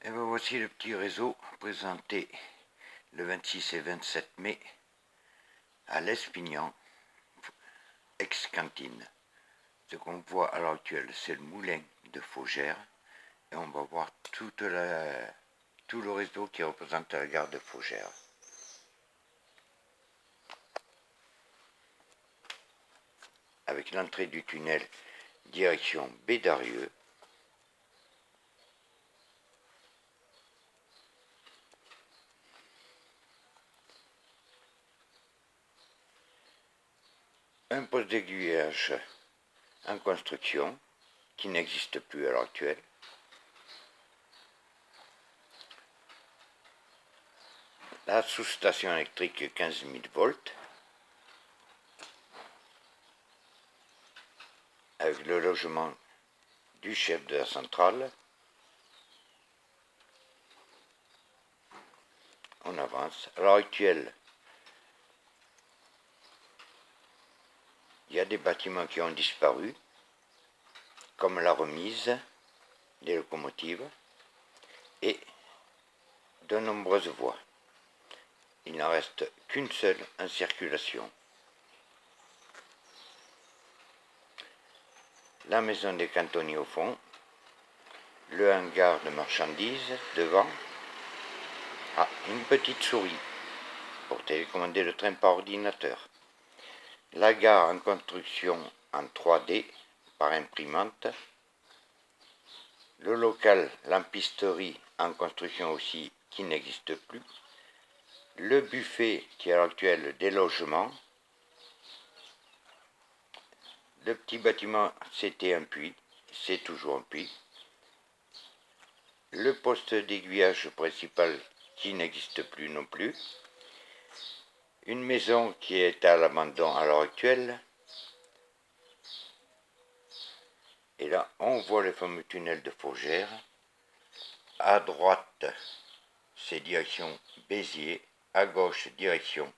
Et bien voici le petit réseau présenté le 26 et 27 mai à l'Espignan, ex-cantine. Ce qu'on voit à l'heure actuelle, c'est le moulin de Faugères, et on va voir tout le réseau qui représente la gare de Faugères. Avec l'entrée du tunnel direction Bédarieux. Un poste d'aiguillage en construction qui n'existe plus à l'heure actuelle. La sous-station électrique 15 000 volts avec le logement du chef de la centrale. On avance. À l'heure actuelle, il y a des bâtiments qui ont disparu, comme la remise des locomotives et de nombreuses voies. Il n'en reste qu'une seule en circulation. La maison des cantonniers au fond, le hangar de marchandises devant. Ah, une petite souris pour télécommander le train par ordinateur. La gare en construction en 3D par imprimante. Le local lampisterie en construction aussi qui n'existe plus. Le buffet qui est à l'heure actuelle des logements. Le petit bâtiment c'était un puits, c'est toujours un puits. Le poste d'aiguillage principal qui n'existe plus non plus. Une maison qui est à l'abandon à l'heure actuelle. Et là, on voit le fameux tunnel de Faugères. À droite, c'est direction Béziers. À gauche, direction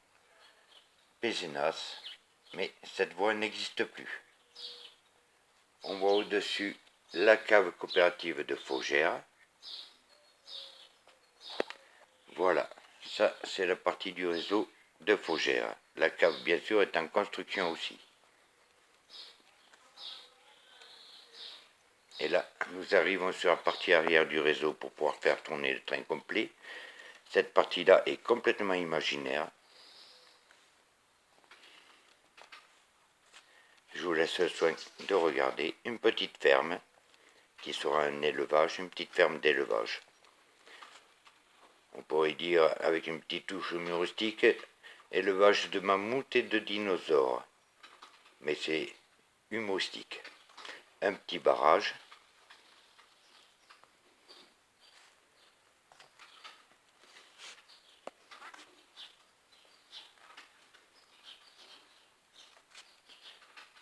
Pézenas. Mais cette voie n'existe plus. On voit au-dessus la cave coopérative de Faugères. Voilà, ça c'est la partie du réseau de Faugères. La cave, bien sûr, est en construction aussi. Et là, nous arrivons sur la partie arrière du réseau pour pouvoir faire tourner le train complet. Cette partie-là est complètement imaginaire. Je vous laisse le soin de regarder une petite ferme qui sera un élevage, une petite ferme d'élevage. On pourrait dire, avec une petite touche humoristique, élevage de mammouths et de dinosaures. Mais c'est humoristique. Un petit barrage.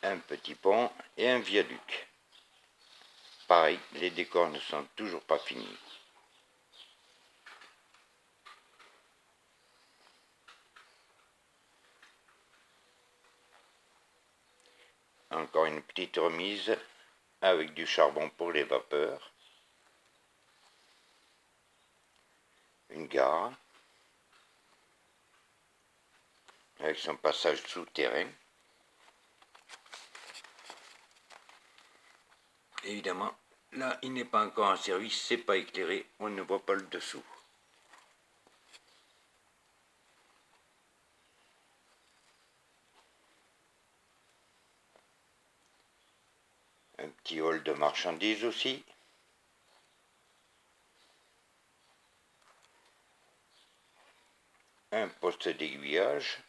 Un petit pont et un viaduc. Pareil, les décors ne sont toujours pas finis. Encore une petite remise avec du charbon pour les vapeurs. Une gare avec son passage souterrain. Évidemment, là, il n'est pas encore en service, c'est pas éclairé, on ne voit pas le dessous. Un petit hall de marchandises aussi. Un poste d'aiguillage.